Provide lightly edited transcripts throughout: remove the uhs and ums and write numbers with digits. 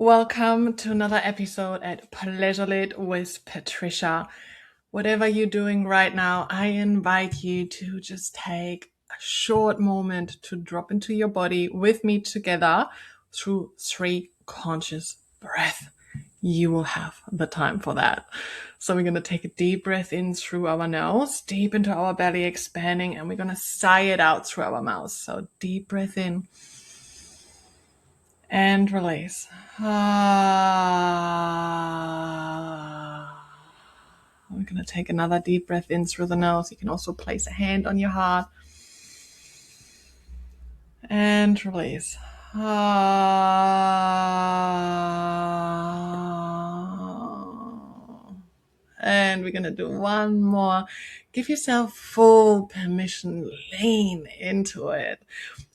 Welcome to another episode at Pleasure Lit with Patricia. Whatever you're doing right now, I invite you to just take a short moment to drop into your body with me together through 3 conscious breaths. You will have the time for that. So we're going to take a deep breath in through our nose, deep into our belly, expanding, and we're going to sigh it out through our mouth. So deep breath in and release. We're going to take another deep breath in through the nose. You can also place a hand on your heart and release. And we're going to do one more. Give yourself full permission. Lean into it.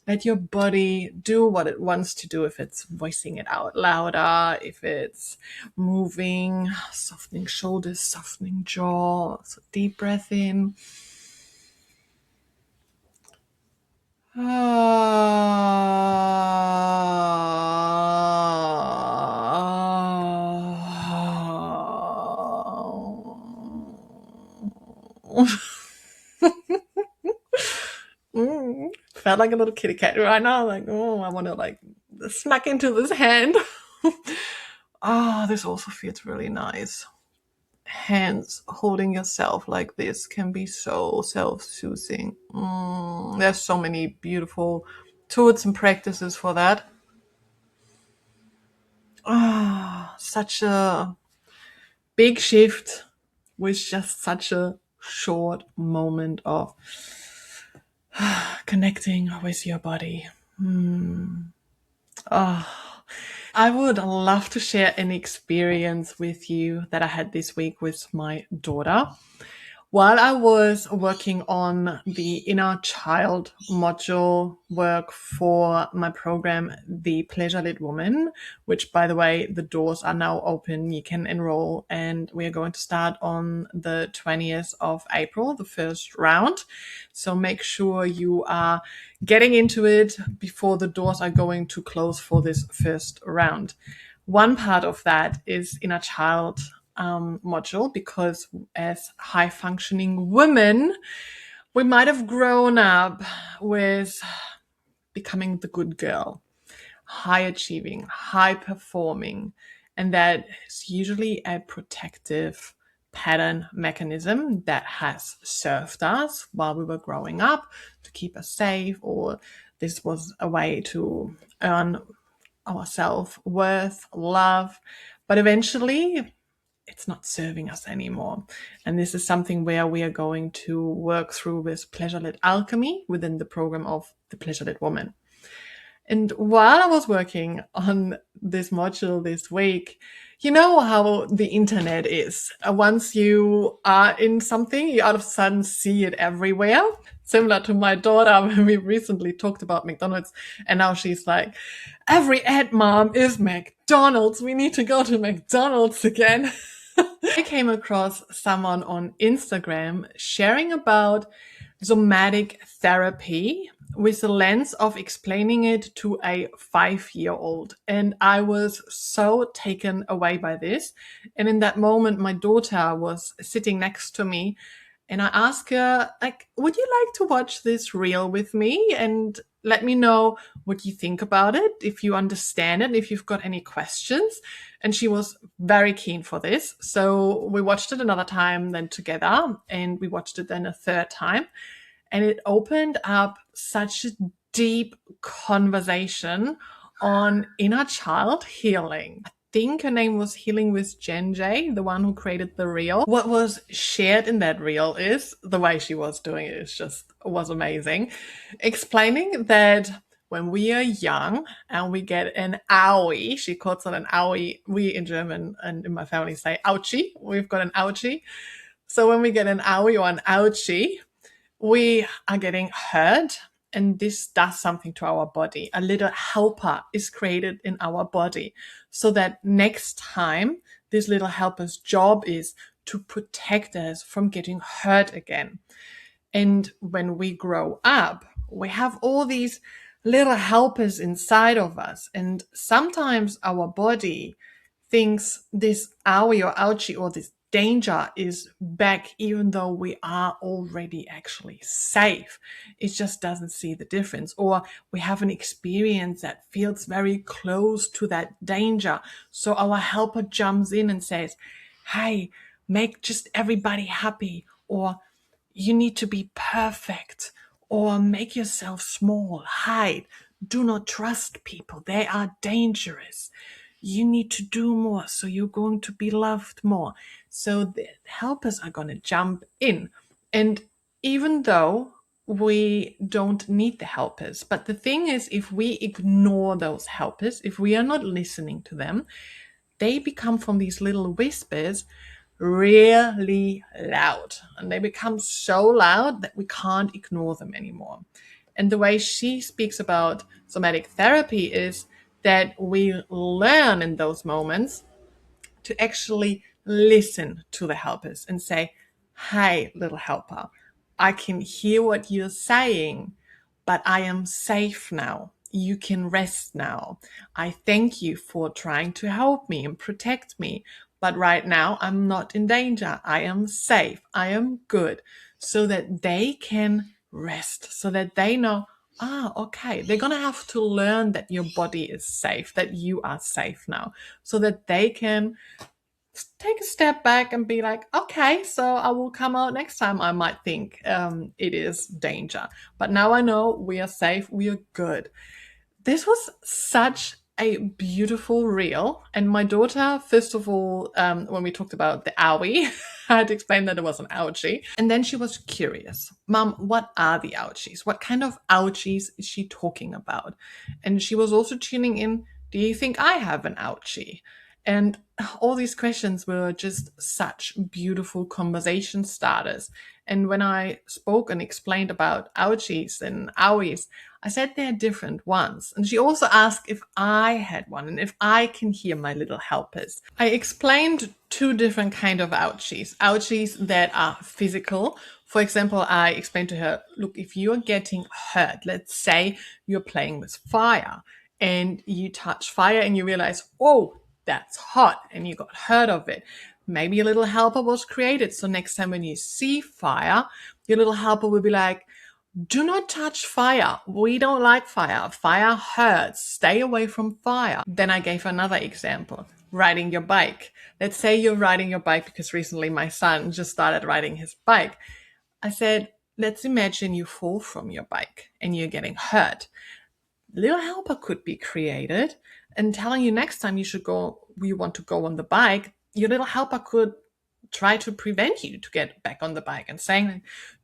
Let your body do what it wants to do. If it's voicing it out louder, if it's moving, softening shoulders, softening jaw. So deep breath in. Felt like a little kitty cat right now. Like, I want to smack into this hand. This also feels really nice. Hands holding yourself like this can be so self-soothing. There's so many beautiful tools and practices for that. Such a big shift with just such a short moment of connecting with your body. I would love to share an experience with you that I had this week with my daughter. While I was working on the inner child module work for my program, The Pleasure Lit Woman, which, by the way, the doors are now open. You can enroll, and we are going to start on the 20th of April, the first round. So make sure you are getting into it before the doors are going to close for this first round. One part of that is inner child module, because as high functioning women, we might have grown up with becoming the good girl, high achieving, high performing, and that is usually a protective pattern mechanism that has served us while we were growing up to keep us safe, or this was a way to earn our self-worth, love, but eventually it's not serving us anymore. And this is something where we are going to work through with Pleasure Lit Alchemy within the program of the Pleasure Lit Woman. And while I was working on this module this week, you know how the internet is. Once you are in something, you all of a sudden see it everywhere. Similar to my daughter, when we recently talked about McDonald's, and now she's like, every ad, mom, is McDonald's. We need to go to McDonald's again. I came across someone on Instagram sharing about somatic therapy with the lens of explaining it to a 5-year-old. And I was so taken away by this. And in that moment, my daughter was sitting next to me, and I asked her, would you like to watch this reel with me and let me know what you think about it, if you understand it, if you've got any questions? And she was very keen for this. So we watched it another time then together, and we watched it then a third time. And it opened up such a deep conversation on inner child healing. I think her name was Healing with Jen J, the one who created the reel. What was shared in that reel is the way she was doing it was amazing. Explaining that when we are young and we get an owie, she calls it an owie. We in German and in my family say ouchie. We've got an ouchie. So when we get an owie or an ouchie, we are getting hurt, and this does something to our body. A little helper is created in our body so that next time this little helper's job is to protect us from getting hurt again. And when we grow up, we have all these little helpers inside of us. And sometimes our body thinks this owie or ouchie or this danger is back, even though we are already actually safe. It just doesn't see the difference. Or we have an experience that feels very close to that danger. So our helper jumps in and says, hey, make just everybody happy, or you need to be perfect, or make yourself small, hide, do not trust people, they are dangerous. You need to do more, so you're going to be loved more. So the helpers are going to jump in. And even though we don't need the helpers, but the thing is, if we ignore those helpers, if we are not listening to them, they become from these little whispers really loud, and they become so loud that we can't ignore them anymore. And the way she speaks about somatic therapy is that we learn in those moments to actually listen to the helpers and say, hey, little helper, I can hear what you're saying, but I am safe now. You can rest now. I thank you for trying to help me and protect me. But right now, I'm not in danger. I am safe. I am good. So that they can rest, so that they know, okay, they're going to have to learn that your body is safe, that you are safe now, so that they can take a step back and be like, okay, so I will come out next time. I might think it is danger, but now I know we are safe, we are good. This was such a beautiful reel. And my daughter, first of all, when we talked about the owie, I had to explain that it was an ouchie. And then she was curious. Mom, what are the ouchies? What kind of ouchies is she talking about? And she was also tuning in, do you think I have an ouchie? And all these questions were just such beautiful conversation starters. And when I spoke and explained about ouchies and owies, I said they're different ones. And she also asked if I had one and if I can hear my little helpers. I explained two different kind of ouchies. Ouchies that are physical. For example, I explained to her, look, if you're getting hurt, let's say you're playing with fire and you touch fire and you realize, oh, that's hot, and you got hurt of it. Maybe a little helper was created. So next time when you see fire, your little helper will be like, do not touch fire. We don't like fire. Fire hurts. Stay away from fire. Then I gave another example. Riding your bike. Let's say you're riding your bike, because recently my son just started riding his bike. I said, let's imagine you fall from your bike and you're getting hurt. Little helper could be created and telling you next time you want to go on the bike, your little helper could try to prevent you to get back on the bike and saying,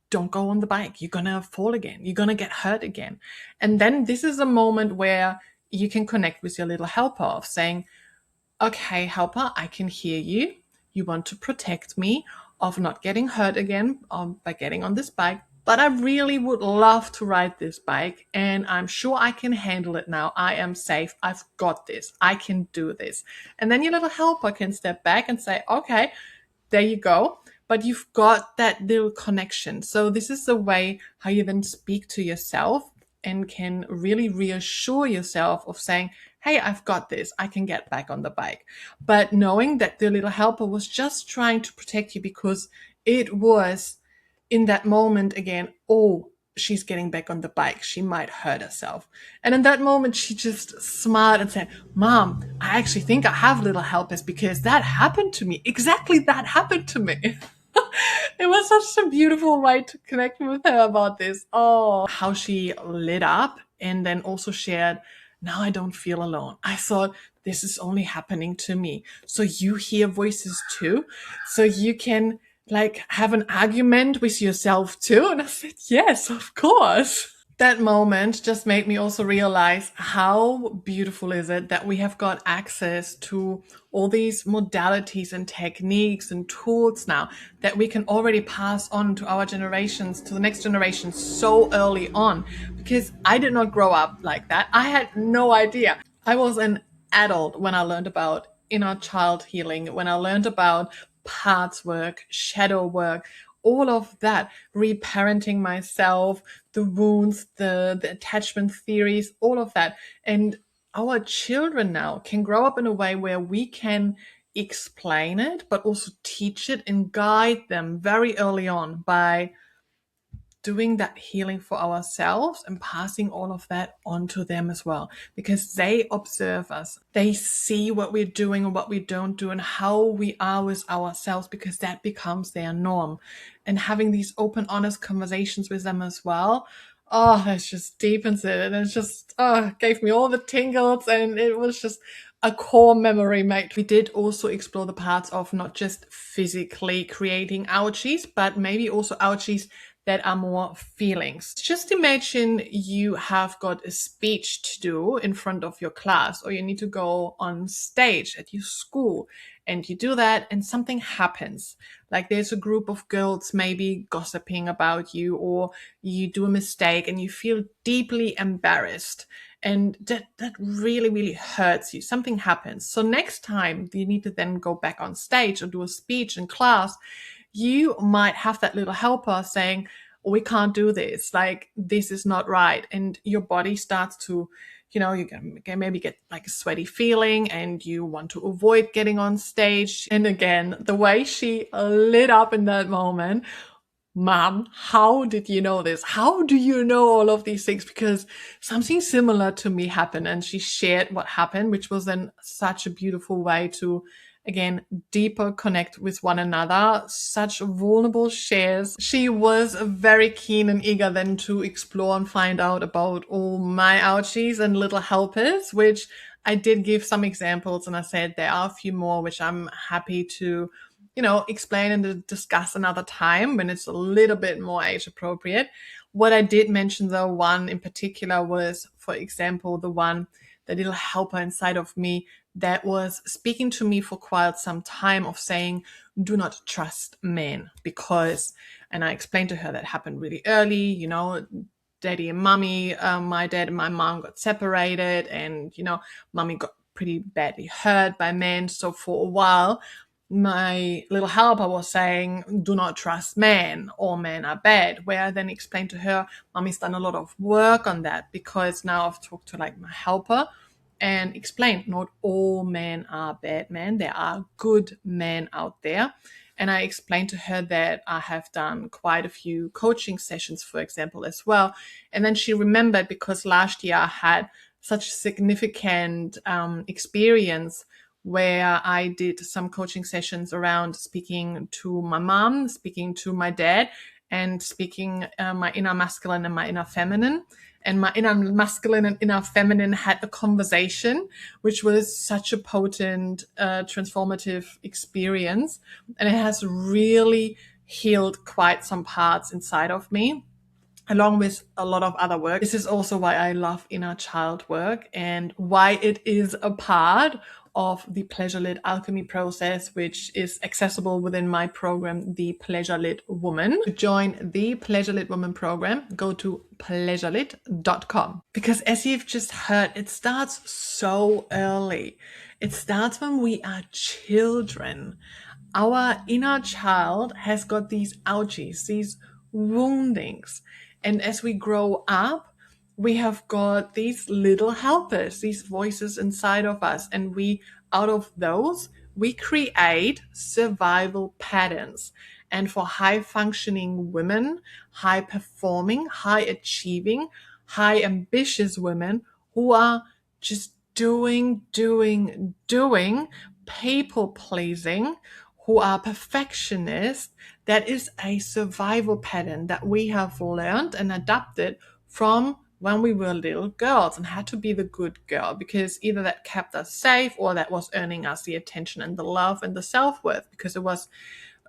don't go on the bike. You're going to fall again. You're going to get hurt again. And then this is a moment where you can connect with your little helper of saying, okay, helper, I can hear you. You want to protect me of not getting hurt again by getting on this bike. But I really would love to ride this bike, and I'm sure I can handle it now. I am safe. I've got this. I can do this. And then your little helper can step back and say, okay, there you go. But you've got that little connection. So this is the way how you then speak to yourself and can really reassure yourself of saying, hey, I've got this. I can get back on the bike. But knowing that the little helper was just trying to protect you because it was in that moment again, oh, she's getting back on the bike. She might hurt herself. And in that moment, she just smiled and said, Mom, I actually think I have little helpers because that happened to me. Exactly that happened to me. It was such a beautiful way to connect with her about this. Oh, how she lit up and then also shared, now I don't feel alone. I thought this is only happening to me. So you hear voices too. So you can like have an argument with yourself too. And I said, yes, of course. That moment just made me also realize how beautiful is it that we have got access to all these modalities and techniques and tools now that we can already pass on to our generations, to the next generation so early on, because I did not grow up like that. I had no idea. I was an adult when I learned about inner child healing, when I learned about parts work, shadow work, all of that, reparenting myself, the wounds, the attachment theories, all of that. And our children now can grow up in a way where we can explain it, but also teach it and guide them very early on by doing that healing for ourselves and passing all of that on to them as well, because they observe us. They see what we're doing and what we don't do and how we are with ourselves, because that becomes their norm. And having these open, honest conversations with them as well, oh, that just deepens it. And it's just, oh, gave me all the tingles, and it was just a core memory, mate. We did also explore the parts of not just physically creating ouchies, but maybe also ouchies that are more feelings. Just imagine you have got a speech to do in front of your class, or you need to go on stage at your school, and you do that and something happens. Like there's a group of girls maybe gossiping about you, or you do a mistake and you feel deeply embarrassed. And that really, really hurts you. Something happens. So next time you need to then go back on stage or do a speech in class, you might have that little helper saying, we can't do this, like this is not right. And your body starts to, you can maybe get like a sweaty feeling, and you want to avoid getting on stage. And again, the way she lit up in that moment, Mom, how did you know this? How do you know all of these things? Because something similar to me happened, and she shared what happened, which was then such a beautiful way to, again, deeper connect with one another. Such vulnerable shares. She was very keen and eager then to explore and find out about all my ouchies and little helpers, which I did give some examples, and I said there are a few more which I'm happy to explain and discuss another time when it's a little bit more age appropriate. What I did mention, though, one in particular was, for example, the little helper inside of me that was speaking to me for quite some time, of saying, do not trust men, because, and I explained to her that happened really early, daddy and mommy, my dad and my mom got separated, and, mommy got pretty badly hurt by men. So for a while, my little helper was saying, do not trust men, all men are bad. Where I then explained to her, mommy's done a lot of work on that, because now I've talked to like my helper and explained not all men are bad men. There are good men out there. And I explained to her that I have done quite a few coaching sessions, for example, as well. And then she remembered, because last year I had such a significant experience where I did some coaching sessions around speaking to my mom, speaking to my dad, and speaking my inner masculine and my inner feminine. And my inner masculine and inner feminine had a conversation, which was such a potent, transformative experience. And it has really healed quite some parts inside of me, along with a lot of other work. This is also why I love inner child work, and why it is a part of the Pleasure Lit Alchemy process, which is accessible within my program, the Pleasure Lit Woman. To join the Pleasure Lit Woman program, go to pleasurelit.com. Because as you've just heard, it starts so early. It starts when we are children. Our inner child has got these ouchies, these woundings. And as we grow up, we have got these little helpers, these voices inside of us. And out of those, we create survival patterns. And for high functioning women, high performing, high achieving, high ambitious women who are just doing, people pleasing, who are perfectionists, that is a survival pattern that we have learned and adapted from when we were little girls, and had to be the good girl, because either that kept us safe, or that was earning us the attention and the love and the self-worth, because it was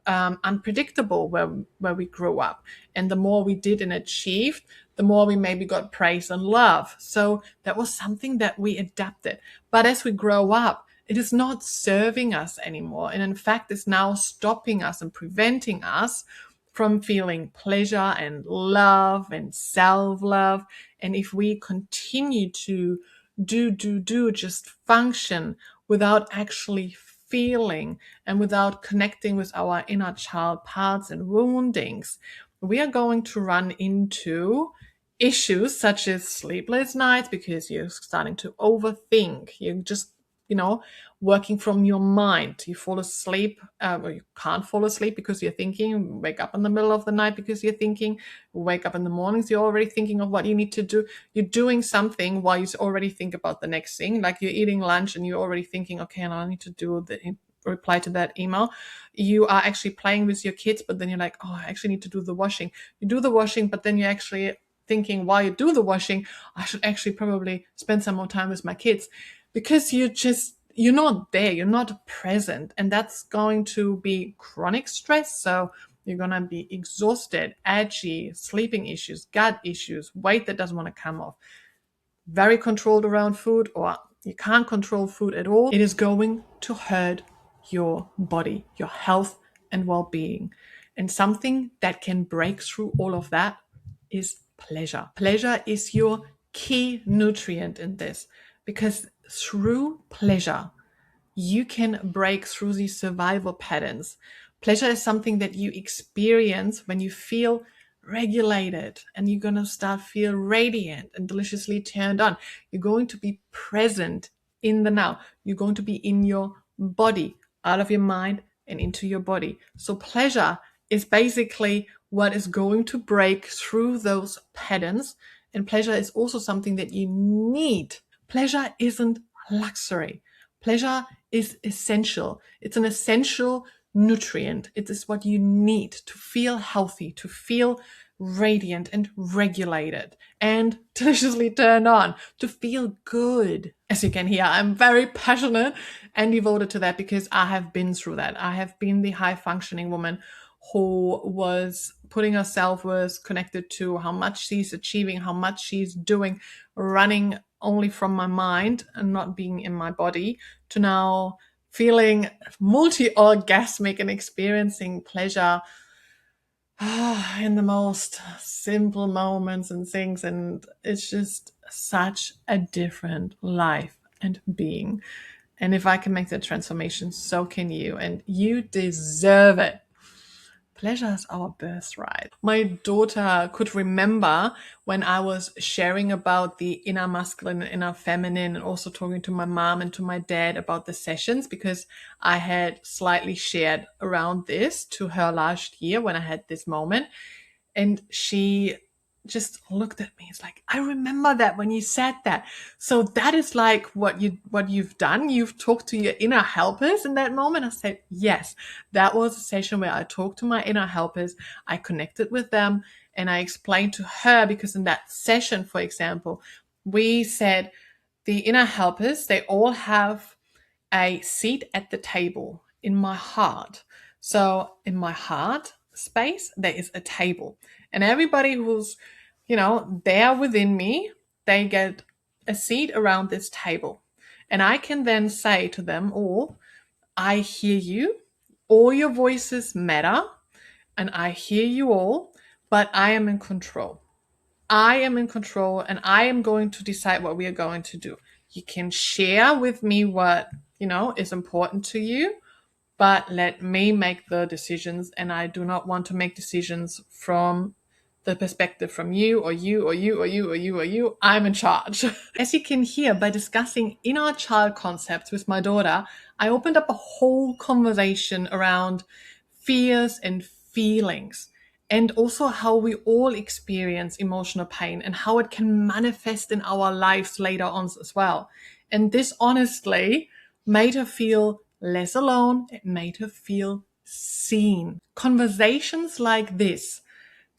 unpredictable where we grew up. And the more we did and achieved, the more we maybe got praise and love. So that was something that we adapted. But as we grow up, it is not serving us anymore. And in fact, it's now stopping us and preventing us from feeling pleasure and love and self-love. And if we continue to just function without actually feeling and without connecting with our inner child parts and woundings, we are going to run into issues such as sleepless nights because you're starting to overthink. You're just, working from your mind. You fall asleep, or you can't fall asleep because you're thinking, wake up in the middle of the night because you're thinking, wake up in the mornings, you're already thinking of what you need to do. You're doing something while you already think about the next thing. Like you're eating lunch and you're already thinking, okay, now I need to do the reply to that email. You are actually playing with your kids, but then you're like, oh, I actually need to do the washing. You do the washing, but then you're actually thinking while you do the washing, I should actually probably spend some more time with my kids, because you're not there, you're not present, and that's going to be chronic stress. So you're going to be exhausted, edgy, sleeping issues, gut issues, weight that doesn't want to come off, very controlled around food, or you can't control food at all. It is going to hurt your body, your health and well-being. And something that can break through all of that is pleasure. Pleasure is your key nutrient in this, because through pleasure, you can break through these survival patterns. Pleasure is something that you experience when you feel regulated, and you're going to start feel radiant and deliciously turned on. You're going to be present in the now. You're going to be in your body, out of your mind and into your body. So pleasure is basically what is going to break through those patterns. And pleasure is also something that you need. Pleasure isn't luxury. Pleasure is essential. It's an essential nutrient. It is what you need to feel healthy, to feel radiant and regulated and deliciously turned on, to feel good. As you can hear, I'm very passionate and devoted to that because I have been through that. I have been the high functioning woman who was putting her self-worth connected to how much she's achieving, how much she's doing, running only from my mind and not being in my body, to now feeling multi-orgasmic and experiencing pleasure in the most simple moments and things. And it's just such a different life and being. And if I can make that transformation, so can you. And you deserve it. Pleasure is our birthright. My daughter could remember when I was sharing about the inner masculine and inner feminine, and also talking to my mom and to my dad about the sessions, because I had slightly shared around this to her last year when I had this moment. And she just looked at me. It's like, I remember that when you said that. So that is like what you've done. You've talked to your inner helpers in that moment. I said, yes, that was a session where I talked to my inner helpers. I connected with them and I explained to her, because in that session, for example, we said the inner helpers, they all have a seat at the table in my heart. So in my heart space, there is a table, and everybody who's, there within me, they get a seat around this table. And I can then say to them all, I hear you, all your voices matter, and I hear you all, but I am in control. I am in control, and I am going to decide what we are going to do. You can share with me what, is important to you, but let me make the decisions. And I do not want to make decisions from the perspective from you or you or you or you or you or you. I'm in charge. As you can hear, by discussing inner child concepts with my daughter, I opened up a whole conversation around fears and feelings, and also how we all experience emotional pain and how it can manifest in our lives later on as well. And this honestly made her feel less alone. It made her feel seen. Conversations like this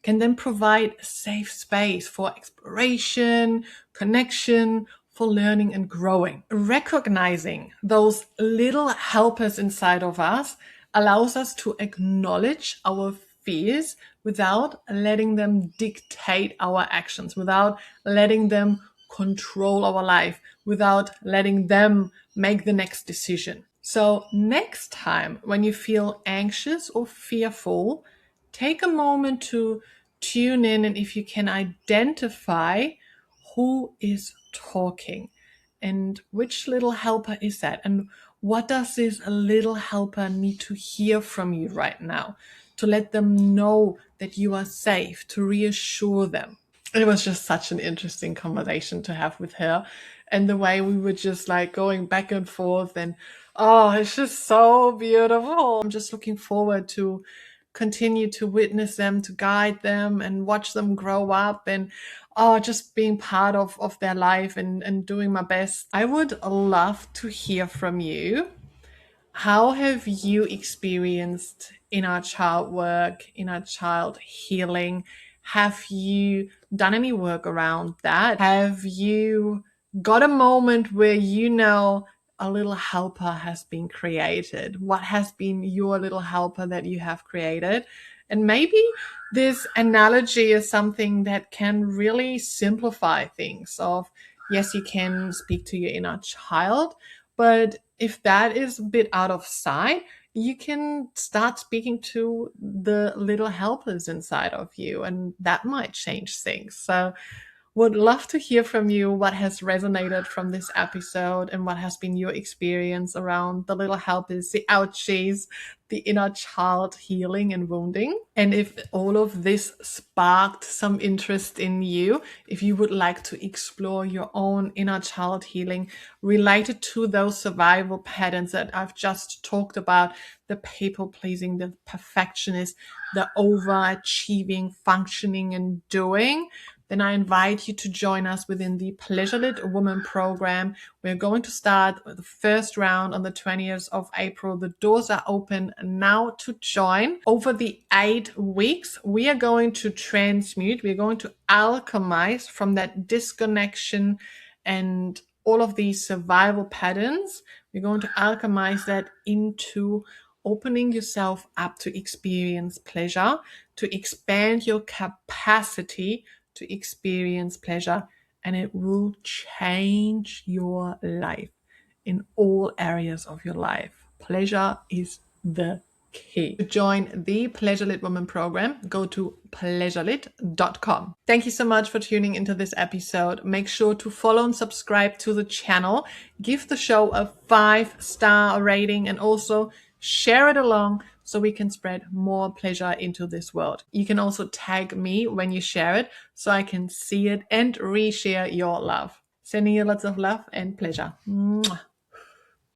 can then provide a safe space for exploration, connection, for learning and growing. Recognizing those little helpers inside of us allows us to acknowledge our fears without letting them dictate our actions, without letting them control our life, without letting them make the next decision. So next time when you feel anxious or fearful, take a moment to tune in, and if you can identify who is talking and which little helper is that, and what does this little helper need to hear from you right now? To let them know that you are safe, to reassure them. It was just such an interesting conversation to have with her. And the way we were just like going back and forth, and oh, it's just so beautiful. I'm just looking forward to continue to witness them, to guide them and watch them grow up, and oh, just being part of their life and doing my best. I would love to hear from you. How have you experienced inner child work, inner child healing? Have you done any work around that? Have you got a moment where you know a little helper has been created? What has been your little helper that you have created? And maybe this analogy is something that can really simplify things of, yes, you can speak to your inner child, but if that is a bit out of sight, you can start speaking to the little helpers inside of you, and that might change things. So would love to hear from you what has resonated from this episode and what has been your experience around the little helpers, the ouchies, the inner child healing and wounding. And if all of this sparked some interest in you, if you would like to explore your own inner child healing related to those survival patterns that I've just talked about, the people pleasing, the perfectionist, the overachieving, functioning and doing, then I invite you to join us within the Pleasure Lit Woman program. We're going to start the first round on the 20th of April. The doors are open now to join. Over the 8 weeks, we are going to transmute, we're going to alchemize from that disconnection and all of these survival patterns. We're going to alchemize that into opening yourself up to experience pleasure, to expand your capacity to experience pleasure, and it will change your life in all areas of your life. Pleasure is the key. To join the Pleasure Lit Woman program, go to pleasurelit.com. Thank you so much for tuning into this episode. Make sure to follow and subscribe to the channel. Give the show a 5-star rating and also share it along so we can spread more pleasure into this world. You can also tag me when you share it so I can see it and reshare your love. Sending you lots of love and pleasure. Mwah.